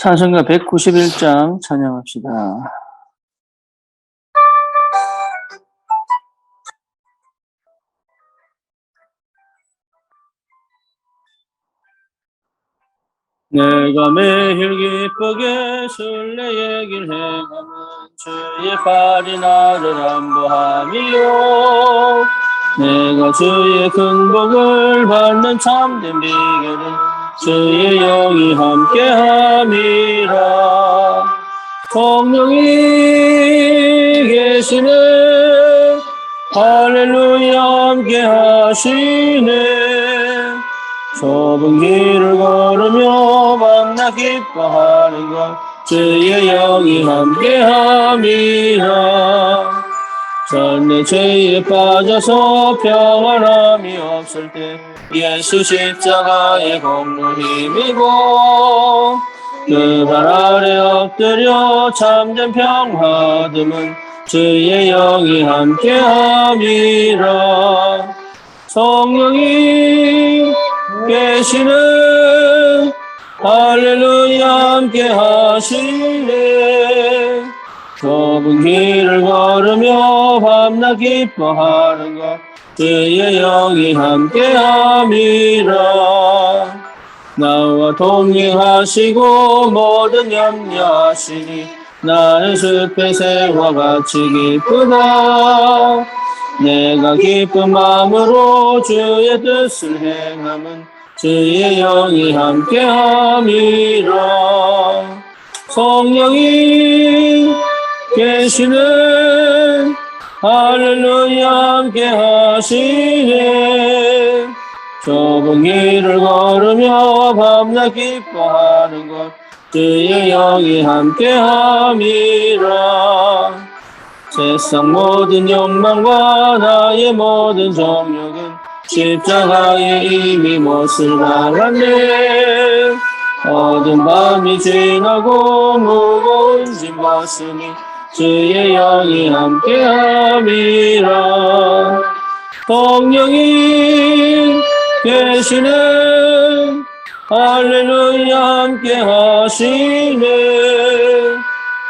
찬송가 191장 찬양합시다. 내가 매일 기쁘게 순례의 길 행하면 주의 팔이 나를 안보함이요. 내가 주의 큰 복을 받는 참된 비결은 주의 영이 함께함이라. 성령이 계시네, 할렐루야 함께하시네. 좁은 길을 걸으며 밤낮 기뻐하는 것 주의 영이 함께함이라. 전내 죄에 빠져서 평안함이 없을 때 예수 십자가의 공로 힘이고 그 발 아래 엎드려 참된 평화 얻음은 주의 영이 함께함이라. 성령이 계시네, 할렐루야 함께하시네. 좁은 길을 걸으며 밤낮 기뻐하는 것 주의 영이 함께함이라. 나와 동행하시고 모든 염려하시니 나의 숲의 새와 같이 기쁘다. 내가 기쁜 마음으로 주의 뜻을 행함은 주의 영이 함께함이라. 성령이 계시네, 할렐루야 함께하시네. 좁은 길을 걸으며 밤낮 기뻐하는 것 주의 영이 함께함이라. 세상 모든 욕망과 나의 모든 정욕은 십자가에 이미 못을 박았네. 어두운 밤이 지나고 무거운 짐 벗으니 주의 영이 함께함이라. 성령이 계시네, 할렐루야 함께하시네.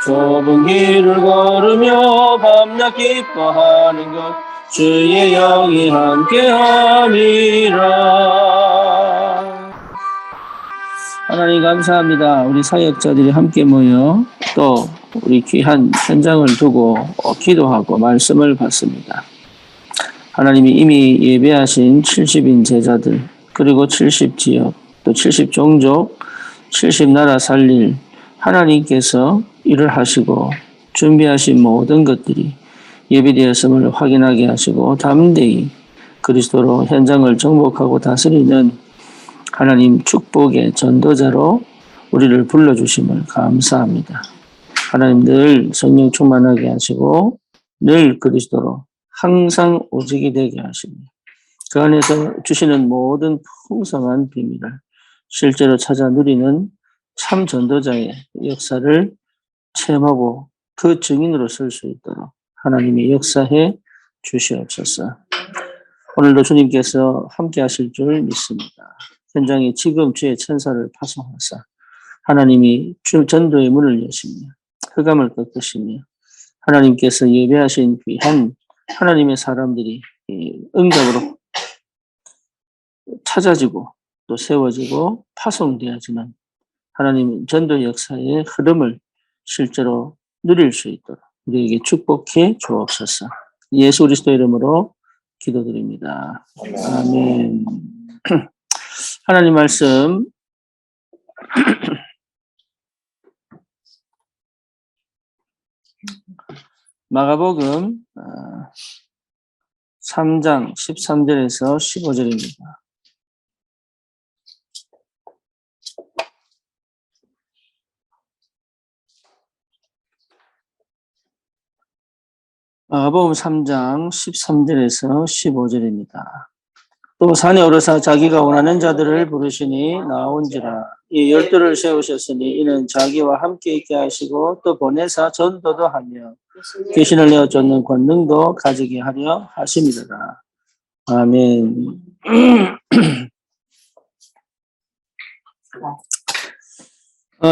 좁은 길을 걸으며 밤낮 기뻐하는 것 주의 영이 함께함이라. 하나님 감사합니다. 우리 사역자들이 함께 모여 또 우리 귀한 현장을 두고 기도하고 말씀을 받습니다. 하나님이 이미 예배하신 70인 제자들, 그리고 70지역, 또 70종족, 70나라 살릴 하나님께서 일을 하시고 준비하신 모든 것들이 예비되었음을 확인하게 하시고 담대히 그리스도로 현장을 정복하고 다스리는 하나님 축복의 전도자로 우리를 불러주심을 감사합니다. 하나님 늘 성령 충만하게 하시고 늘 그리스도로 항상 오직이 되게 하십니다. 그 안에서 주시는 모든 풍성한 비밀을 실제로 찾아 누리는 참 전도자의 역사를 체험하고 그 증인으로 설 수 있도록 하나님이 역사해 주시옵소서. 오늘도 주님께서 함께 하실 줄 믿습니다. 현장에 지금 주의 천사를 파송하사 하나님이 전도의 문을 여시며 흑암을 꺾으시며 하나님께서 예배하신 귀한 하나님의 사람들이 응답으로 찾아지고 또 세워지고 파송되어지는 하나님 전도 역사의 흐름을 실제로 누릴 수 있도록 우리에게 축복해 주옵소서. 예수 그리스도 이름으로 기도드립니다. 아멘. 하나님 말씀 마가복음 3장 13절에서 15절입니다. 마가복음 3장 13절에서 15절입니다. 또 산에 오르사 자기가 원하는 자들을 부르시니 나온지라. 이 12를 세우셨으니 이는 자기와 함께 있게 하시고 또 보내사 전도도 하며 귀신을 내어 쫓는 권능도 가지게 하려 하심이라. 아멘.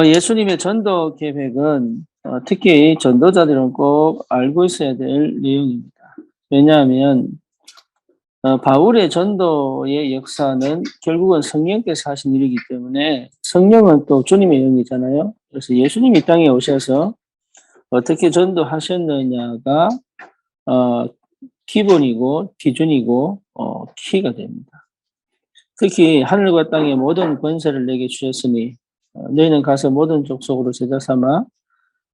예수님의 전도 계획은 특히 전도자들은 꼭 알고 있어야 될 내용입니다. 왜냐하면 바울의 전도의 역사는 결국은 성령께서 하신 일이기 때문에 성령은 또 주님의 영이잖아요. 그래서 예수님이 땅에 오셔서 어떻게 전도하셨느냐가 어, 기본이고 기준이고 키가 됩니다. 특히 하늘과 땅의 모든 권세를 내게 주셨으니 너희는 가서 모든 족속으로 제자 삼아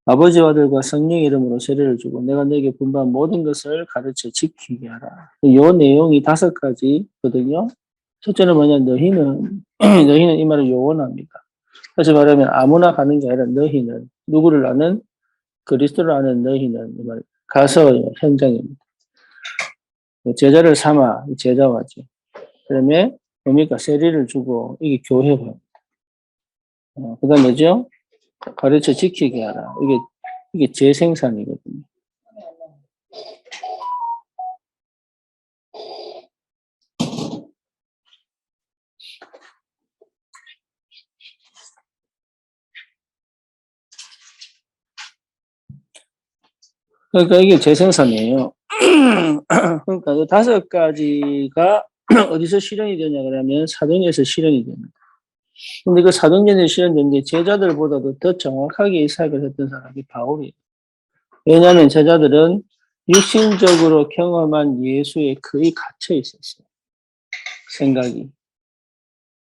아버지와 아들과 성령의 이름으로 세례를 주고 내가 너에게 분부한 모든 것을 가르쳐 지키게 하라. 이 내용이 5가지거든요. 첫째는 뭐냐, 너희는 너희는 이 말을 요원합니다. 다시 말하면 아무나 하는 게 아니라 너희는 누구를 아는 그리스도를 아는 너희는 이 말, 가서 현장입니다. 제자를 삼아 제자화죠. 그다음에 뭡니까 세례를 주고 이게 교회화. 그다음 뭐죠? 가르쳐 지키게 하라. 이게 재생산이거든요. 그러니까 이게 재생산이에요. 그러니까 이 5가지가 어디서 실현이 되냐 그러면 사도행전에서 실현이 됩니다. 근데 그 사도행전에 실현된 게 제자들보다도 더 정확하게 이 사역을 했던 사람이 바울이에요. 왜냐하면 제자들은 육신적으로 경험한 예수에 거의 갇혀 있었어요. 생각이.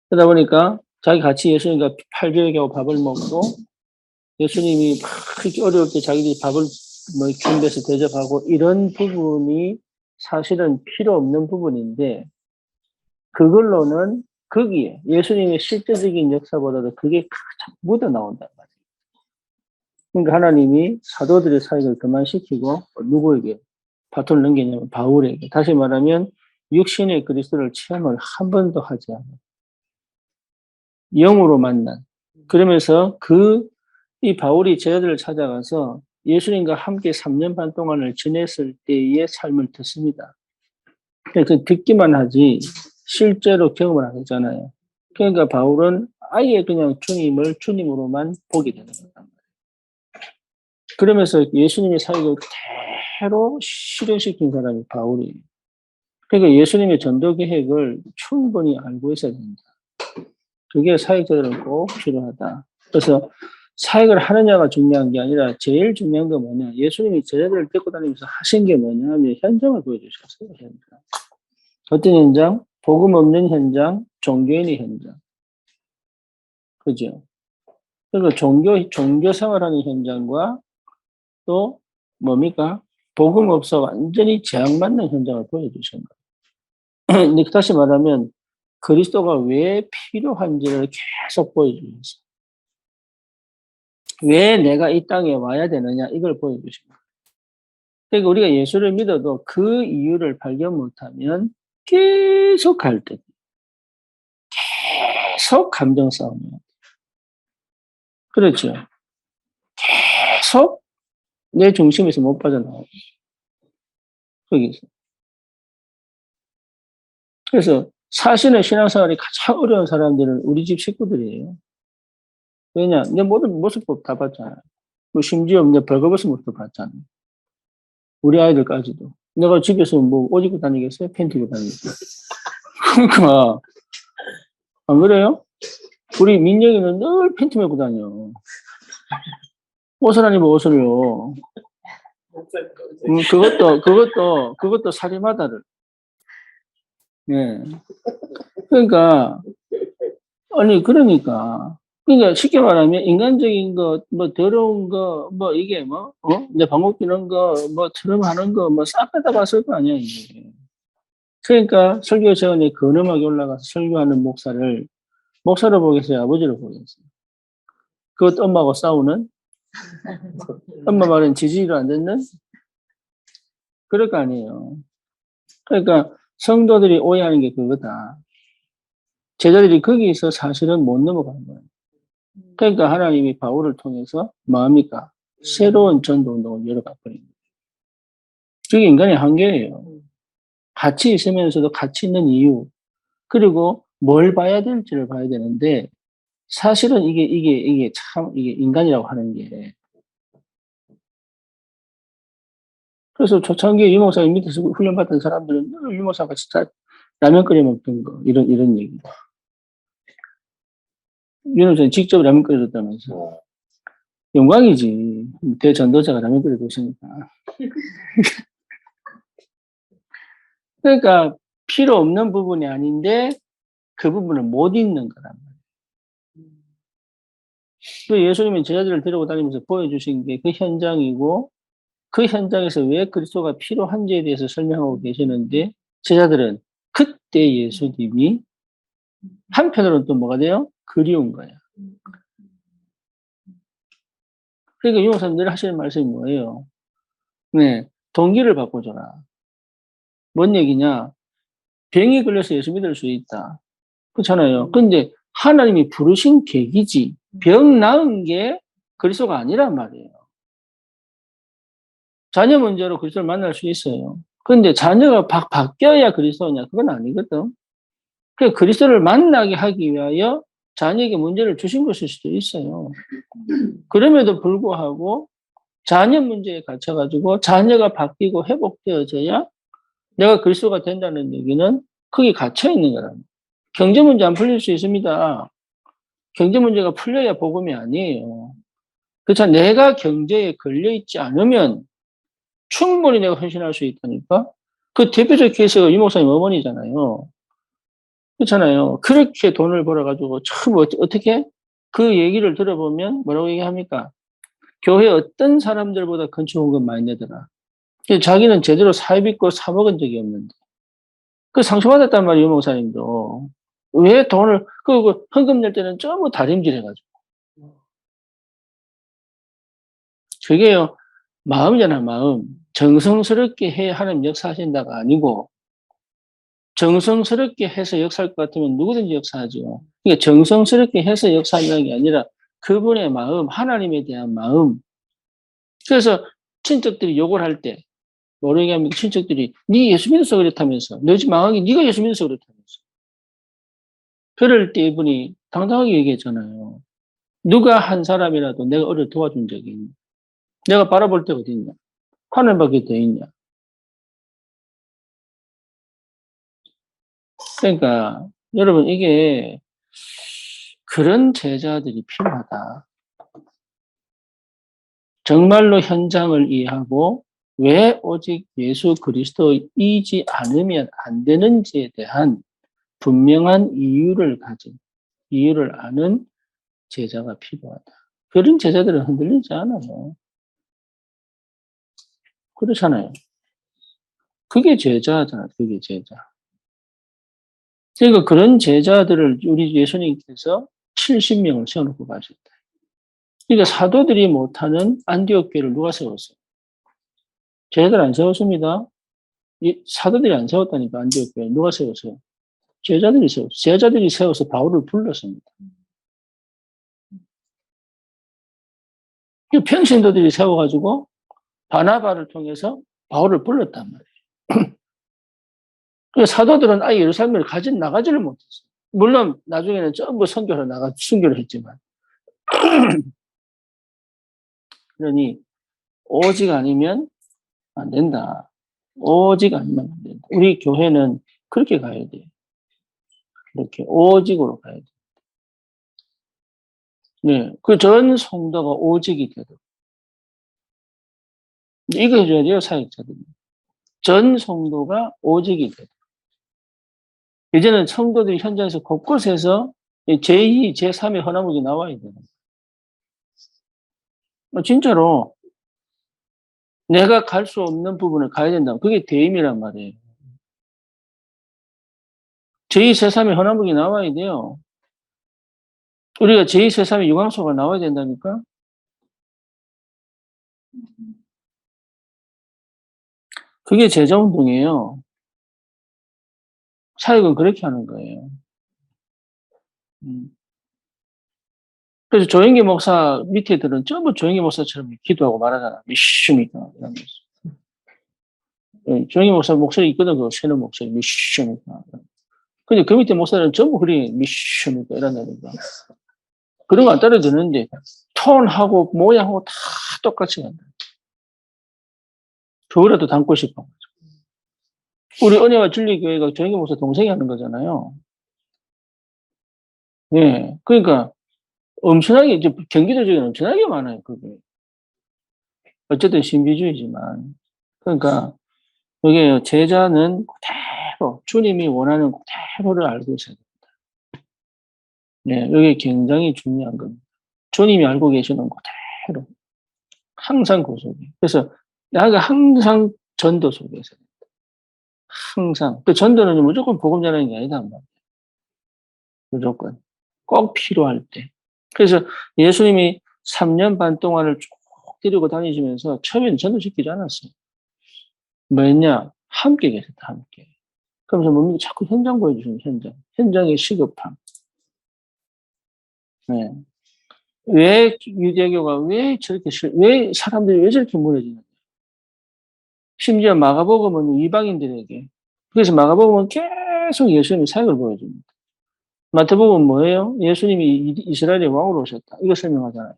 그러다 보니까 자기 같이 예수님과 팔교육하고 밥을 먹고 예수님이 막 그렇게 어려울 때 자기들이 밥을 뭐 준비해서 대접하고 이런 부분이 사실은 필요 없는 부분인데 그걸로는 거기에 예수님의 실제적인 역사보다도 그게 묻어 나온단 말이에요. 그러니까 하나님이 사도들의 사역을 그만시키고 누구에게 바톤을 넘기냐면 바울에게. 다시 말하면 육신의 그리스도를 체험을 한 번도 하지 않아요. 영으로 만난. 그러면서 이 바울이 제자들을 찾아가서 예수님과 함께 3년 반 동안을 지냈을 때의 삶을 듣습니다. 그 듣기만 하지 실제로 경험을 안 했잖아요. 그러니까 바울은 아예 그냥 주님을 주님으로만 보게 되는 거예요. 그러면서 예수님의 사역을 그대로 실현시킨 사람이 바울이에요. 그러니까 예수님의 전도 계획을 충분히 알고 있어야 된다. 그게 사역자들은 꼭 필요하다. 그래서 사역을 하느냐가 중요한 게 아니라 제일 중요한 건 뭐냐. 예수님이 제자들을 데리고 다니면서 하신 게 뭐냐 하면 현장을 보여주셨어요. 현장. 어떤 현장? 복음 없는 현장, 종교인의 현장. 그죠? 그리고 종교 생활하는 현장과 또 뭡니까? 복음 없어 완전히 재앙맞는 현장을 보여주신 거예요. 근데 다시 말하면 그리스도가 왜 필요한지를 계속 보여주셨어요. 왜 내가 이 땅에 와야 되느냐 이걸 보여주신 거예요. 그러니까 우리가 예수를 믿어도 그 이유를 발견 못하면 계속 갈등, 계속 감정 싸움이에요. 그렇죠. 계속 내 중심에서 못 빠져나와요. 거기서. 그래서 사실은 신앙생활이 가장 어려운 사람들은 우리 집 식구들이에요. 왜냐? 내 모든 모습 다 봤잖아요. 뭐 심지어 내 벌거벗은 모습도 봤잖아요. 우리 아이들까지도. 내가 집에서 뭐 옷 입고 다니겠어요? 팬티 입고 다니겠어요? 그러니까 안 그래요? 우리 민영이는 늘 팬티 입고 다녀. 옷을 안 입어 옷을요. 그것도 사리마다를. 예. 그러니까 그러니까 쉽게 말하면 인간적인 것, 뭐 더러운 거, 뭐 이게 뭐, 이제 방귀 뀌는 거, 뭐 트름 하는 거, 뭐 싹 다 봤을 거 아니야, 이게. 그러니까 설교 시간에 근엄하게 올라가서 설교하는 목사를 보겠어요, 아버지를 보겠어요. 그것도 엄마하고 싸우는? 엄마 말은 지지를 안 듣는? 그럴 거 아니에요. 그러니까 성도들이 오해하는 게 그거다. 제자들이 거기서 사실은 못 넘어가는 거예요. 그러니까 하나님이 바울을 통해서 뭐합니까? 새로운 전도 운동을 열어가버린 거예요. 그게 인간의 한계예요. 같이 있으면서도 같이 있는 이유, 그리고 뭘 봐야 될지를 봐야 되는데, 사실은 이게 참, 이게 인간이라고 하는 게. 그래서 초창기에 유목사님 밑에서 훈련받던 사람들은 늘 유목사가 진짜 라면 끓여 먹던 거, 이런 얘기. 유목사님 직접 라면 끓여줬다면서. 영광이지. 대전도자가 라면 끓여줬으니까. 그러니까 필요 없는 부분이 아닌데 그 부분을 못 잊는 거란 말이에요. 그 예수님이 제자들을 데리고 다니면서 보여주신 게 그 현장이고 그 현장에서 왜 그리스도가 필요한지에 대해서 설명하고 계시는데 제자들은 그때 예수님이 한편으로는 또 뭐가 돼요? 그리운 거야. 그러니까 유목사님 늘 하시는 말씀이 뭐예요? 네, 동기를 바꿔줘라. 뭔 얘기냐? 병이 걸려서 예수 믿을 수 있다. 그렇잖아요. 근데 하나님이 부르신 계기지. 병 나은 게 그리스도가 아니란 말이에요. 자녀 문제로 그리스도를 만날 수 있어요. 그런데 자녀가 바뀌어야 그리스도냐? 그건 아니거든. 그 그리스도를 만나게 하기 위하여 자녀에게 문제를 주신 것일 수도 있어요. 그럼에도 불구하고 자녀 문제에 갇혀가지고 자녀가 바뀌고 회복되어져야 내가 그리스도가 된다는 얘기는 거기 갇혀 있는 거랍니다. 경제 문제 안 풀릴 수 있습니다. 경제 문제가 풀려야 복음이 아니에요. 그렇죠. 내가 경제에 걸려 있지 않으면 충분히 내가 헌신할 수 있다니까. 그 대표적 케이스가 유 목사님 어머니잖아요. 그렇잖아요. 그렇게 돈을 벌어가지고 참 어떻게 그 얘기를 들어보면 뭐라고 얘기합니까? 교회 어떤 사람들보다 건축원금 많이 내더라. 자기는 제대로 사입 있고 사 먹은 적이 없는데. 그 상처받았단 말이에요, 유 목사님도. 왜 돈을, 그 헌금 낼 때는 전부 다림질 해가지고. 그게요, 마음이잖아, 마음. 정성스럽게 해 하나님 역사하신다가 아니고, 정성스럽게 해서 역사할 것 같으면 누구든지 역사하죠. 그러니까 정성스럽게 해서 역사한다는 게 아니라 그분의 마음, 하나님에 대한 마음. 그래서 친척들이 욕을 할 때, 모르게 하면 친척들이, 네 예수 믿어서 그렇다면서, 너 집 망하기 네가 예수 믿어서 그렇다면서. 그럴 때 이분이 당당하게 얘기했잖아요. 누가 한 사람이라도 내가 어려 도와준 적이 있냐? 내가 바라볼 데가 어디 있냐? 하늘밖에 더 있냐? 그러니까 여러분 이게 그런 제자들이 필요하다. 정말로 현장을 이해하고 왜 오직 예수 그리스도이지 않으면 안 되는지에 대한 분명한 이유를 아는 제자가 필요하다. 그런 제자들은 흔들리지 않아요. 그렇잖아요. 그게 제자잖아. 그게 제자. 그러니까 그런 제자들을 우리 예수님께서 70명을 세워놓고 가셨다. 그러니까 사도들이 못하는 안디옥 교회를 누가 세웠어요? 제자들 안 세웠습니다. 사도들이 안 세웠다니까 안디옥 교회 누가 세웠어요? 제자들이 세웠어요. 제자들이 세워서 바울을 불렀습니다. 평신도들이 세워가지고 바나바를 통해서 바울을 불렀단 말이에요. 그 사도들은 아예 예루살렘을 나가지를 못했어요. 물론 나중에는 전부 순교를 했지만. 그러니 오직 아니면 안 된다. 오직 아니면 안 된다. 우리 교회는 그렇게 가야 돼. 이렇게 오직으로 가야 돼. 네, 그 전 성도가 오직이 되도록. 이거 해줘야 돼요, 사역자들이. 전 성도가 오직이 되도록. 이제는 성도들이 현장에서 곳곳에서 제2, 제3의 헌화목이 나와야 되는 거예요. 진짜로 내가 갈 수 없는 부분을 가야 된다. 그게 대임이란 말이에요. 제2, 제3의 헌화목이 나와야 돼요. 우리가 제2, 제3의 유광소가 나와야 된다니까? 그게 제자운동이에요. 사역은 그렇게 하는 거예요. 그래서 조영기 목사 밑에 들은 전부 조영기 목사처럼 기도하고 말하잖아. 미슈니까. 이러면서. 조영기 목사 목소리 있거든, 그 새는 목소리. 미슈니까. 근데 그 밑에 목사들은 전부 그리 미슈니까. 이런다니까. 그런 거 안 따라드는데 톤하고 모양하고 다 똑같이 간다. 그거라도 담고 싶어. 우리 은혜와 진리교회가 정기 목사 동생이 하는 거잖아요. 예. 그러니까 엄청나게 이제 경기도 지역에 엄청나게 많아요. 그게. 어쨌든 신비주의지만. 그러니까 여기 제자는 그대로 주님이 원하는 그대로를 알고 있어야 됩니다. 네, 이게 굉장히 중요한 겁니다. 주님이 알고 계시는 그대로 항상 그 속에. 그래서 나가 항상 전도 속에 있어야 됩니다. 항상. 그 전도는 무조건 복음 전하는 게 아니다. 무조건. 꼭 필요할 때. 그래서 예수님이 3년 반 동안을 쭉 데리고 다니시면서 처음에는 전도시키지 않았어요. 뭐였냐? 함께 계셨다, 함께. 그러면서 뭡니까? 자꾸 현장 보여주시는 현장. 현장의 시급함. 네. 왜 유대교가 왜 저렇게, 왜 사람들이 왜 저렇게 무너지는가? 심지어 마가복음은 이방인들에게. 그래서 마가복음은 계속 예수님의 사역을 보여줍니다. 마태복음은 뭐예요? 예수님이 이스라엘의 왕으로 오셨다. 이거 설명하잖아요.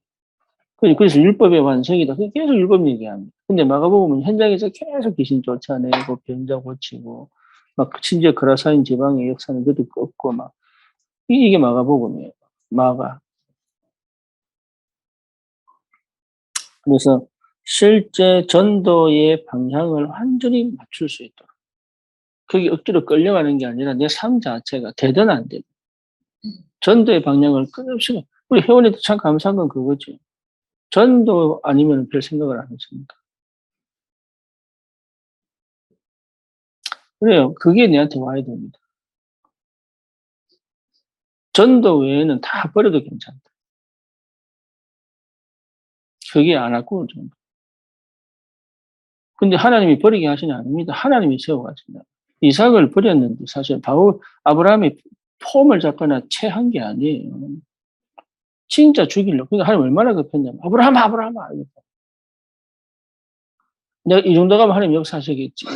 그래서 율법의 완성이다. 계속 율법 얘기합니다. 근데 마가복음은 현장에서 계속 귀신 쫓아내고 병자 고치고 막 심지어 그라사인 지방의 역사는 그도 없고 막 이게 마가복음이에요. 마가. 그래서 실제 전도의 방향을 완전히 맞출 수 있도록 그게 억지로 끌려가는 게 아니라 내 삶 자체가 되든 안 되든 전도의 방향을 끊임없이 우리 회원님도 참 감사한 건 그거죠. 전도 아니면 별 생각을 안 했습니다. 그래요. 그게 내한테 와야 됩니다. 전도 외에는 다 버려도 괜찮다. 그게 안 갖고 온 전도. 근데 하나님이 버리게 하시냐 아닙니다. 하나님이 세워가신다. 이삭을 버렸는데 사실 아브라함이 폼을 잡거나 체한 게 아니에요. 진짜 죽이려고. 그러니까 하나님 얼마나 급했냐면 아브라함아. 내가 이 정도 가면 하나님 역사하시겠지.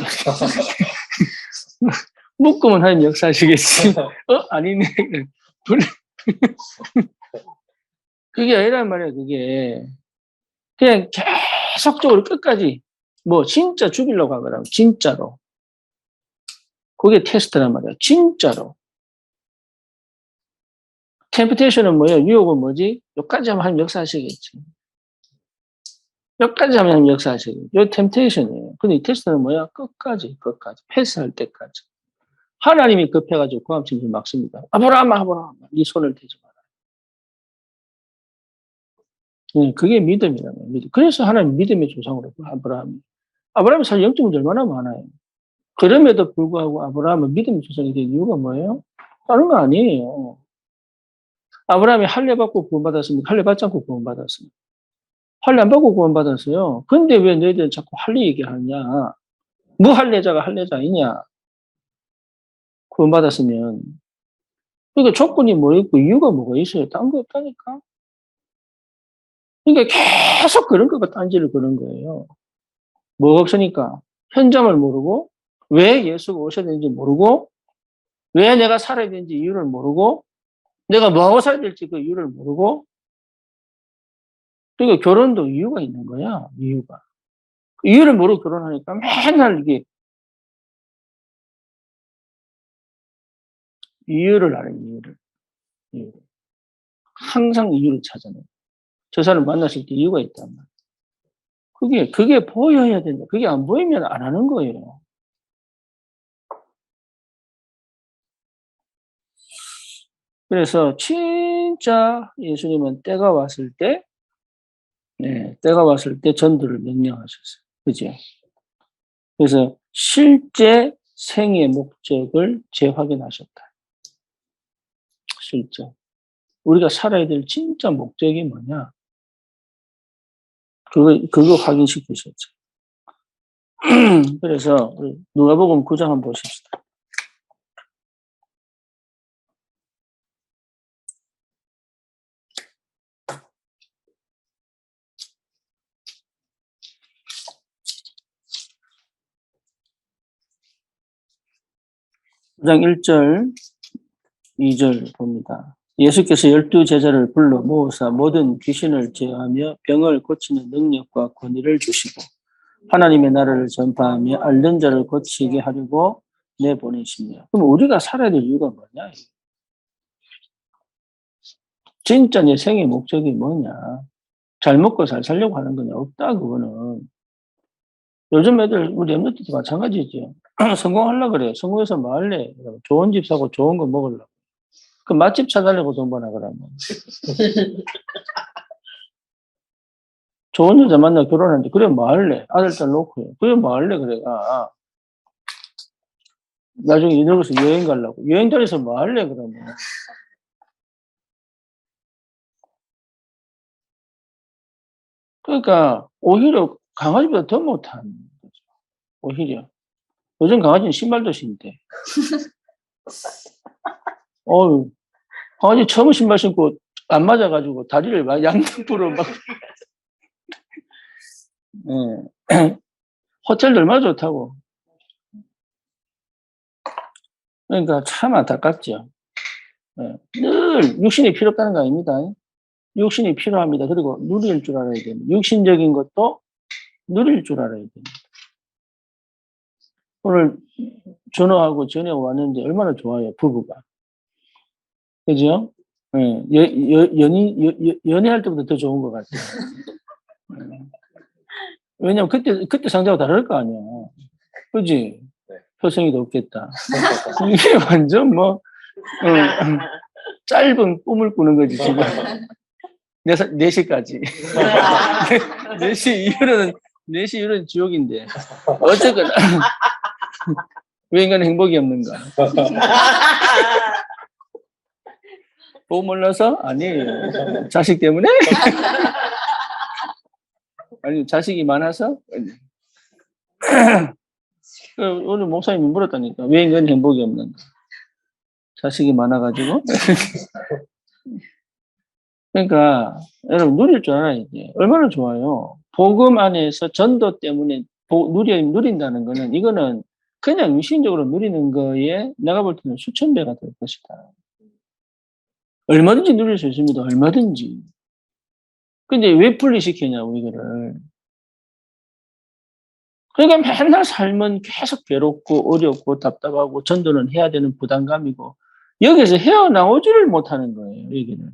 묶으면 하나님 역사하시겠지. 아니네. 그게 아니란 말이야, 그게. 그냥 계속적으로 끝까지, 진짜 죽이려고 하거나, 진짜로. 그게 테스트란 말이야, 진짜로. 템프테이션은 뭐예요? 유혹은 뭐지? 여기까지 하면 하나님 역사하시겠지. 여기까지 하면 하나님 역사하시겠지. 이거 템프테이션이에요. 근데 이 테스트는 뭐야? 끝까지. 패스할 때까지. 하나님이 급해가지고 구함침을 막습니다. 아브라함아. 네 손을 대지 마라. 그게 믿음이라는 거예요. 믿음. 그래서 하나님 믿음의 조상으로 아브라함이. 아브라함이 사실 영적 문제 얼마나 많아요. 그럼에도 불구하고 아브라함은 믿음의 조상이 된 이유가 뭐예요? 다른 거 아니에요. 아브라함이 할례 받고 구원받았습니까? 할례 받지 않고 구원받았습니다. 할례 안 받고 구원받았어요. 근데 왜 너희들은 자꾸 할례 얘기하냐? 무할례자가 할례자 아니냐? 구원받았으면. 그러니까 조건이 뭐 있고 이유가 뭐가 있어요? 딴 거 없다니까? 그러니까 계속 그런 거가 딴지를 그런 거예요. 뭐가 없으니까. 현장을 모르고, 왜 예수가 오셔야 되는지 모르고, 왜 내가 살아야 되는지 이유를 모르고, 내가 뭐하고 살아야 될지 그 이유를 모르고, 그러니까 결혼도 이유가 있는 거야, 이유가. 이유를 모르고 결혼하니까 맨날 이게 이유를 알아요, 이유를. 항상 이유를 찾아내. 저 사람 만났을 때 이유가 있단 말이야. 그게 보여야 된다. 그게 안 보이면 안 하는 거예요. 그래서 진짜 예수님은 때가 왔을 때, 때가 왔을 때 전도를 명령하셨어요. 그죠? 그래서 실제 생의 목적을 재확인하셨다. 실제. 우리가 살아야 될 진짜 목적이 뭐냐? 그거 확인시키셨죠. 그래서 누가복음 9장 한번 보십시다. 구장 1절, 2절 봅니다. 예수께서 12제자를 불러 모으사 모든 귀신을 제어하며 병을 고치는 능력과 권위를 주시고 하나님의 나라를 전파하며 앓는 자를 고치게 하려고 내보내시며. 그럼 우리가 살아야 될 이유가 뭐냐? 진짜 내 생의 목적이 뭐냐? 잘 먹고 잘 살려고 하는 거냐? 없다, 그거는. 요즘 애들, 우리 엠너티도 마찬가지죠. 성공하려고 그래. 성공해서 뭐 할래? 좋은 집 사고 좋은 거 먹으려고. 그 맛집 찾아내고 돈 버나, 그러면. 좋은 여자 만나 결혼하는데, 그래, 뭐 할래? 아들, 딸 놓고요. 그래, 뭐 할래? 그래. 나중에 늙어서 여행 가려고. 여행 다녀서 뭐 할래? 그러면. 그러니까, 오히려 강아지보다 더 못한 거죠. 오히려. 요즘 강아지는 신발도 신대. 어유 강아지 처음 신발 신고 안 맞아가지고 다리를 막 양옆으로 막, 예. 호텔도 얼마나 좋다고. 그러니까 참 안타깝죠. 예. 늘 육신이 필요 없다는 거 아닙니다. 육신이 필요합니다. 그리고 누릴 줄 알아야 됩니다. 육신적인 것도 누릴 줄 알아야 됩니다. 오늘 전화하고 전화가 왔는데 얼마나 좋아요, 부부가. 그죠? 예. 연애할 때보다 더 좋은 것 같아요. 예. 왜냐면 그때 상대가 다를 거 아니야. 그지? 네. 표정이 높겠다. 이게 완전 뭐, 짧은 꿈을 꾸는 거지, 지금. 4시까지. 4시 이후로는, 4시 이후로는 지옥인데. 어쨌거나. 왜 인간은 행복이 없는가? 보고 몰라서? 아니에요. 자식 때문에? 아니, 자식이 많아서? 오늘 목사님이 물었다니까. 왜 인간은 행복이 없는가? 자식이 많아가지고. 그러니까, 여러분, 누릴 줄 알아야지. 얼마나 좋아요. 복음 안에서 전도 때문에 누린다는 거는, 이거는 그냥 유신적으로 누리는 거에 내가 볼 때는 수천 배가 될 것이다. 얼마든지 누릴 수 있습니다. 얼마든지. 근데 왜 분리시키냐고, 이거를. 그러니까 맨날 삶은 계속 괴롭고 어렵고 답답하고 전도는 해야 되는 부담감이고 여기서 헤어나오지를 못하는 거예요, 여기는.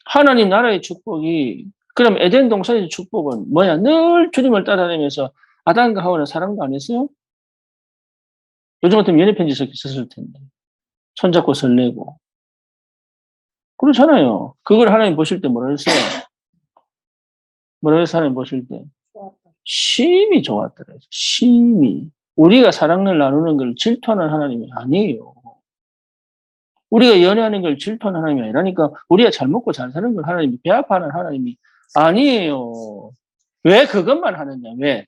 하나님 나라의 축복이 그럼 에덴 동산의 축복은 뭐야? 늘 주님을 따라다니면서 아담과 하와는 사랑도 안 했어요? 요즘 같으면 연애편지 썼을 텐데. 손잡고 설레고. 그렇잖아요. 그걸 하나님 보실 때 뭐라 했어요? 뭐라 했어요? 하나님 보실 때? 심히 좋았더래요. 심히. 우리가 사랑을 나누는 걸 질투하는 하나님이 아니에요. 우리가 연애하는 걸 질투하는 하나님이 아니라니까 우리가 잘 먹고 잘 사는 걸 하나님이 배아파하는 하나님이 아니에요. 왜 그것만 하느냐? 왜?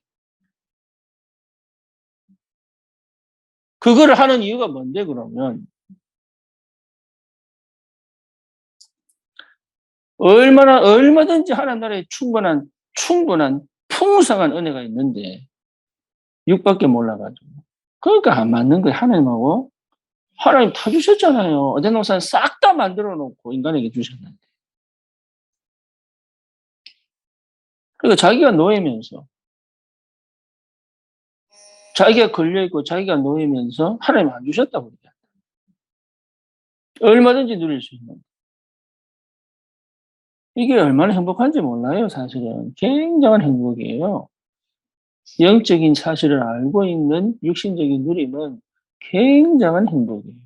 그거를 하는 이유가 뭔데 그러면? 얼마든지 하나님 나라에 충분한 풍성한 은혜가 있는데 육밖에 몰라가지고. 그러니까 안 맞는 거예요. 하나님하고. 하나님 다 주셨잖아요. 어제 농사는 싹 다 만들어 놓고 인간에게 주셨는데. 그러니까 자기가 놓이면서 자기가 걸려있고 자기가 놓이면서 하나님 안 주셨다고 그래요. 얼마든지 누릴 수 있는. 이게 얼마나 행복한지 몰라요, 사실은. 굉장한 행복이에요. 영적인 사실을 알고 있는 육신적인 누림은 굉장한 행복이에요.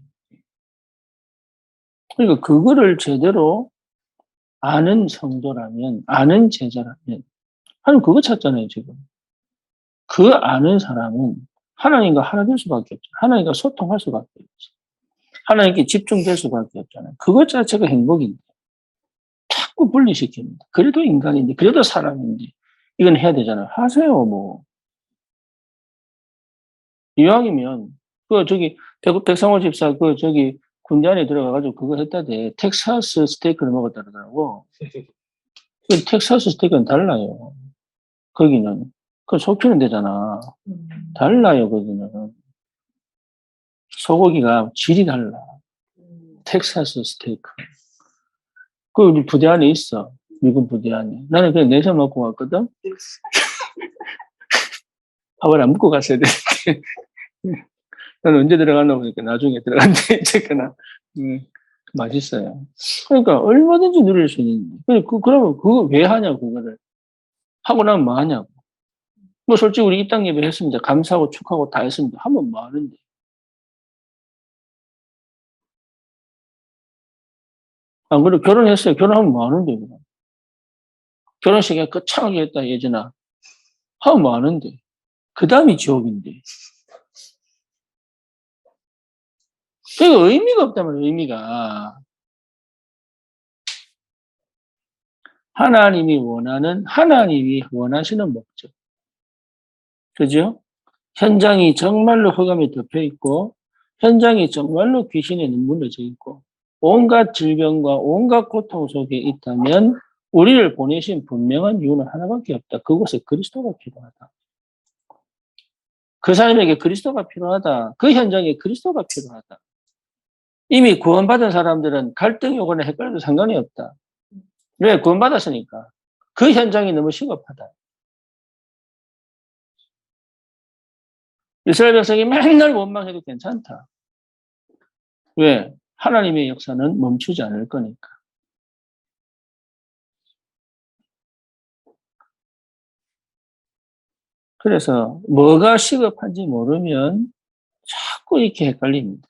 그러니까 그거를 제대로 아는 성도라면, 아는 제자라면, 하나님 그거 찾잖아요, 지금. 그 아는 사람은 하나님과 하나 될 수밖에 없죠. 하나님과 소통할 수밖에 없죠. 하나님께 집중될 수밖에 없잖아요. 그것 자체가 행복인데. 자꾸 분리시킵니다. 그래도 인간인데, 그래도 사람인데, 이건 해야 되잖아요. 하세요, 뭐. 이왕이면, 백상호 집사, 군대 안에 들어가가지고 그거 했다대. 텍사스 스테이크를 먹었다 그러더라고. 그 텍사스 스테이크는 달라요. 거기는. 그건 속히는 되잖아. 달라요, 거기는. 소고기가 질이 달라. 텍사스 스테이크. 그 우리 부대 안에 있어. 미군 부대 안에. 나는 그냥 내서 먹고 왔거든. 밥을 안 먹고 갔어야 되는데. 나는 언제 들어갔나 보니까 나중에 들어갔는데, 어쨌거나. 맛있어요. 그러니까 얼마든지 누릴 수 있는. 그러면 그거 왜 하냐고, 그거를. 하고 나면 뭐 하냐고. 뭐 솔직히 우리 입당 예배 했습니다. 감사하고 축하하고 다 했습니다. 하면 뭐 하는데. 안 그래도 결혼했어요. 결혼하면 뭐 하는데, 그럼. 결혼식에 거창하게 했다, 예전아. 하면 뭐 하는데. 그 다음이 지옥인데. 그게 의미가 없다면 의미가. 하나님이 원하시는 목적. 그죠? 현장이 정말로 흑암에 덮여 있고, 현장이 정말로 귀신에 눈물려져 있고, 온갖 질병과 온갖 고통 속에 있다면, 우리를 보내신 분명한 이유는 하나밖에 없다. 그곳에 그리스도가 필요하다. 그 사람에게 그리스도가 필요하다. 그 현장에 그리스도가 필요하다. 이미 구원받은 사람들은 갈등이 오거나 헷갈려도 상관이 없다. 왜? 구원받았으니까. 그 현장이 너무 시급하다. 이스라엘 백성이 맨날 원망해도 괜찮다. 왜? 하나님의 역사는 멈추지 않을 거니까. 그래서 뭐가 시급한지 모르면 자꾸 이렇게 헷갈립니다.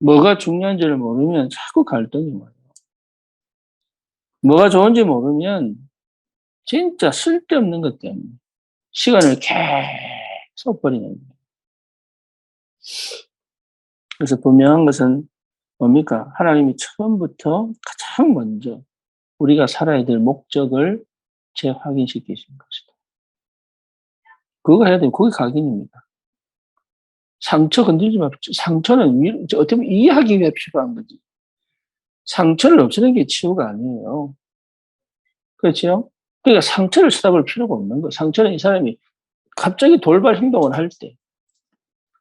뭐가 중요한지를 모르면 자꾸 갈등이 와요. 뭐가 좋은지 모르면 진짜 쓸데없는 것 때문에 시간을 계속 버리는 거예요. 그래서 분명한 것은 뭡니까? 하나님이 처음부터 가장 먼저 우리가 살아야 될 목적을 재확인시키신 것이다. 그거 해야 되면 그게 각인입니다. 상처 건들지 맙시다. 상처는 어떻게 보면 이해하기 위해 필요한 거지. 상처를 없애는 게 치유가 아니에요. 그렇죠? 그러니까 상처를 쳐다볼 필요가 없는 거예요. 상처는 이 사람이 갑자기 돌발 행동을 할 때,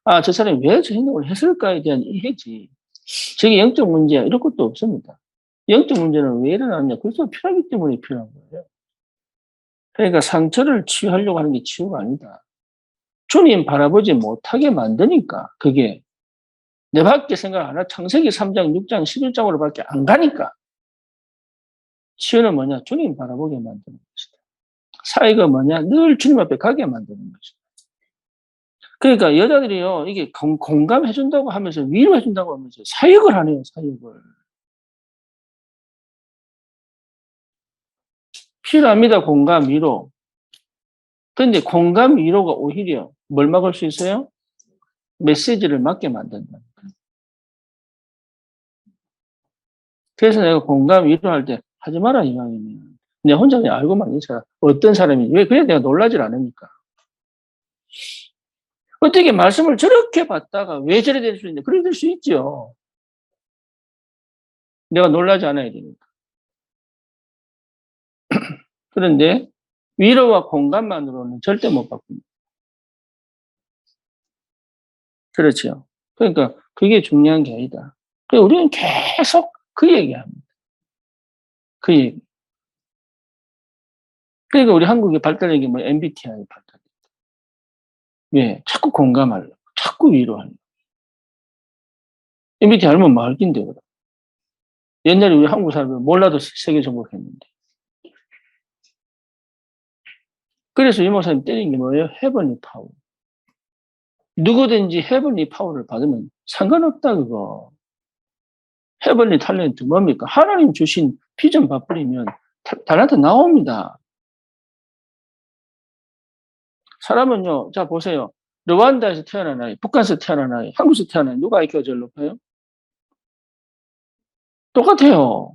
아, 저 사람이 왜 저 행동을 했을까에 대한 이해지. 저게 영적 문제야. 이럴 것도 없습니다. 영적 문제는 왜 일어났냐. 그래서 필요하기 때문에 필요한 거예요. 그러니까 상처를 치유하려고 하는 게 치유가 아니다. 주님 바라보지 못하게 만드니까 그게 내 밖에 생각 안 하고 창세기 3장, 6장, 11장으로 밖에 안 가니까 치유는 뭐냐? 주님 바라보게 만드는 것이다. 사회가 뭐냐? 늘 주님 앞에 가게 만드는 것이다. 그러니까 여자들이요, 이게 공감해준다고 하면서 위로해준다고 하면서 사역을 하네요, 사역을. 필요합니다, 공감, 위로. 근데 공감, 위로가 오히려 뭘 막을 수 있어요? 메시지를 막게 만든다. 그래서 내가 공감, 위로할 때 하지 마라, 이왕이면. 내가 혼자 그냥 알고만 있어라. 어떤 사람이, 왜, 그래 내가 놀라질 않으니까. 어떻게 말씀을 저렇게 받다가 왜 저래 될 수 있냐? 그래 될 수 있죠. 내가 놀라지 않아야 되니까. 그런데 위로와 공감만으로는 절대 못 바꿉니다. 그렇죠. 그러니까 그게 중요한 게 아니다. 그러니까 우리는 계속 그 얘기합니다. 그 얘기. 그러니까 우리 한국의 발달된 게 뭐 MBTI 발달. 왜? 자꾸 공감하려고. 자꾸 위로하려고. MBTI 알면 말긴데, 그럼. 옛날에 우리 한국 사람들 몰라도 세계 정복했는데. 그래서 이 목사님 때린 게 뭐예요? 헤븐리 파워. 누구든지 헤븐리 파워를 받으면 상관없다, 그거. 헤븐리 탤런트 뭡니까? 하나님 주신 비전 바꾸리면 달란트 나옵니다. 사람은요, 자, 보세요. 르완다에서 태어난 아이, 북한에서 태어난 아이, 한국에서 태어난 아이, 누가 IQ가 제일 높아요? 똑같아요.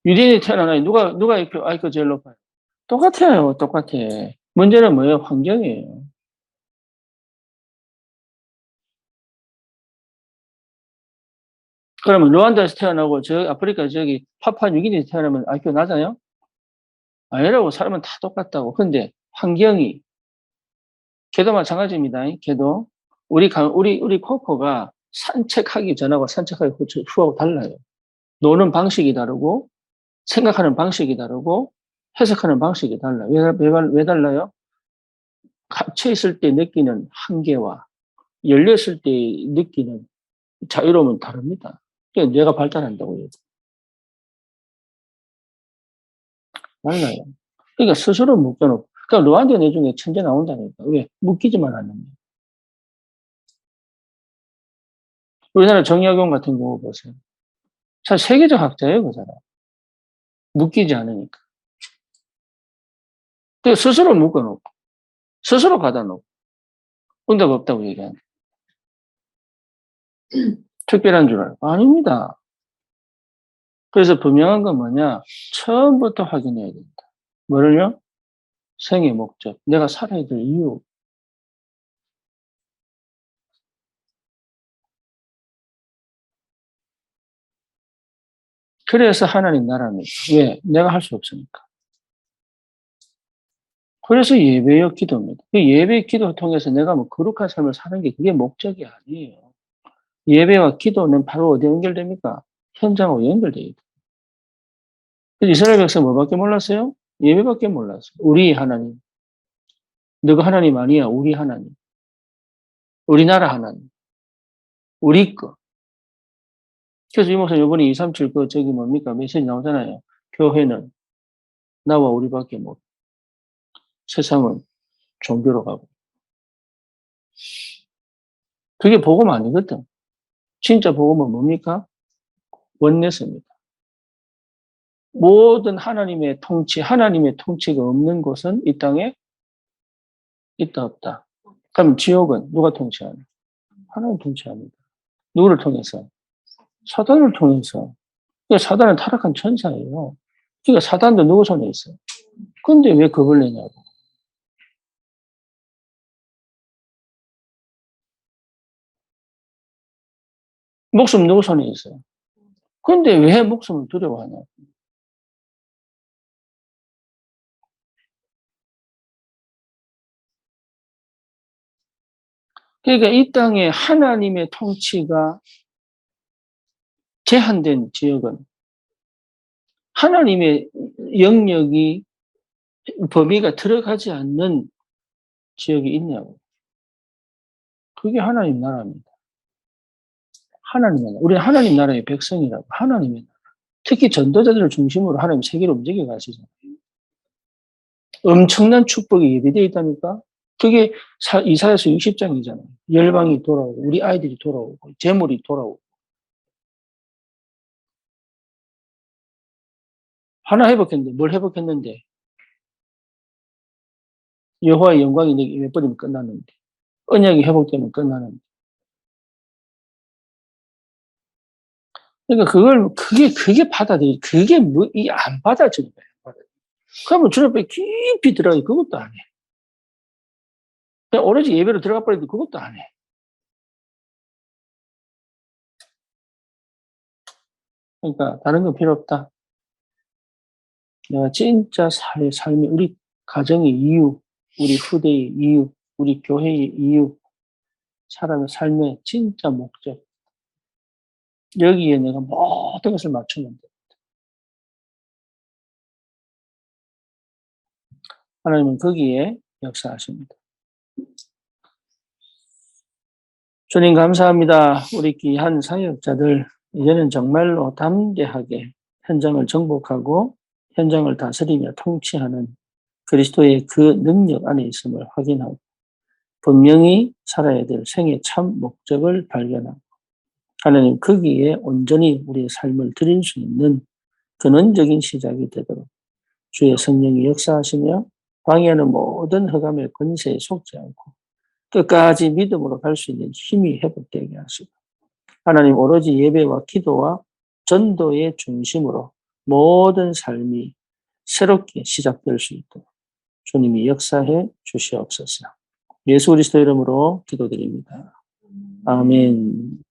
유대인이 태어난 아이, 누가 IQ가 제일 높아요? 똑같아요. 똑같아. 문제는 뭐예요? 환경이에요. 그러면 르완다에서 태어나고 저 아프리카 저기 파푸아뉴기니에서 태어나면 IQ 낮아요? 아니라고. 사람은 다 똑같다고. 근데 환경이 걔도 마찬가지입니다. 걔도 우리 코코가 산책하기 전하고 산책하기 후하고 달라요. 노는 방식이 다르고 생각하는 방식이 다르고 해석하는 방식이 달라요. 왜 달라요? 갇혀 있을 때 느끼는 한계와 열렸을 때 느끼는 자유로움은 다릅니다. 그러니까 뇌가 발달한다고요. 달라요. 그러니까 스스로 묶여놓고. 그러니까 루안드 내중에 천재 나온다니까. 왜? 묶이지만 않는 거예요. 우리나라 정약용 같은 경우 보세요. 사실 세계적 학자예요, 그 사람. 묶이지 않으니까. 그 스스로 묶어놓고, 스스로 가다 놓고, 응답 없다고 얘기하는. 특별한 줄 알고. 아닙니다. 그래서 분명한 건 뭐냐? 처음부터 확인해야 된다. 뭐를요? 생의 목적. 내가 살아야 될 이유. 그래서 하나님 나라입니다. 왜? 내가 할 수 없으니까. 그래서 예배요 기도입니다. 그 예배 기도 통해서 내가 뭐 거룩한 삶을 사는 게 그게 목적이 아니에요. 예배와 기도는 바로 어디 연결됩니까? 현장하고 연결되어 있다. 이스라엘 백성 뭐밖에 몰랐어요? 예배밖에 몰랐어요. 우리 하나님. 너가 하나님 아니야. 우리 하나님. 우리나라 하나님. 우리 거. 그래서 이 목사 요번에 237 저기 뭡니까? 메시지 나오잖아요. 교회는 나와 우리밖에 못. 세상은 종교로 가고. 그게 복음 아니거든. 진짜 복음은 뭡니까? 원내스입니다. 모든 하나님의 통치, 하나님의 통치가 없는 곳은 이 땅에 있다 없다. 그럼 지옥은 누가 통치하나? 하나님 통치합니다. 누구를 통해서? 사단을 통해서. 그러니까 사단은 타락한 천사예요. 그러니까 사단도 누구 손에 있어요? 근데 왜 겁을 내냐고. 목숨 누구 손에 있어요? 근데 왜 목숨을 두려워하냐고. 그러니까 이 땅에 하나님의 통치가 제한된 지역은 하나님의 영역이 범위가 들어가지 않는 지역이 있냐고. 그게 하나님 나라입니다. 하나님의 나라. 우리 하나님 나라의 백성이라고. 하나님의 나라. 특히 전도자들을 중심으로 하나님 세계를 움직여 가시잖아요. 엄청난 축복이 예비되어 있다니까. 그게 이사야서 60장이잖아요. 열방이 돌아오고 우리 아이들이 돌아오고 재물이 돌아오고. 하나 회복했는데 뭘 회복했는데 여호와의 영광이 내게 임해버리면 끝나는데 언약이 회복되면 끝나는데. 그러니까 그게 받아들이, 그게 뭐, 이 안 받아주는 거예요. 그러면 주님 앞에 깊이 들어가기 그것도 안 해. 그냥 오로지 예배로 들어가 버리도 그것도 안 해. 그러니까 다른 건 필요 없다. 내가 진짜 삶이, 우리 가정의 이유, 우리 후대의 이유, 우리 교회의 이유, 사람의 삶의 진짜 목적. 여기에 내가 모든 것을 맞추면 돼. 하나님은 거기에 역사하십니다. 주님 감사합니다. 우리 귀한 사역자들 이제는 정말로 담대하게 현장을 정복하고 현장을 다스리며 통치하는 그리스도의 그 능력 안에 있음을 확인하고 분명히 살아야 될 생의 참 목적을 발견하고 하나님 거기에 온전히 우리의 삶을 드릴 수 있는 근원적인 시작이 되도록 주의 성령이 역사하시며 방해하는 모든 흑암의 권세에 속지 않고 끝까지 믿음으로 갈 수 있는 힘이 회복되게 하시고 하나님 오로지 예배와 기도와 전도의 중심으로 모든 삶이 새롭게 시작될 수 있도록 주님이 역사해 주시옵소서. 예수 그리스도 이름으로 기도드립니다. 아멘.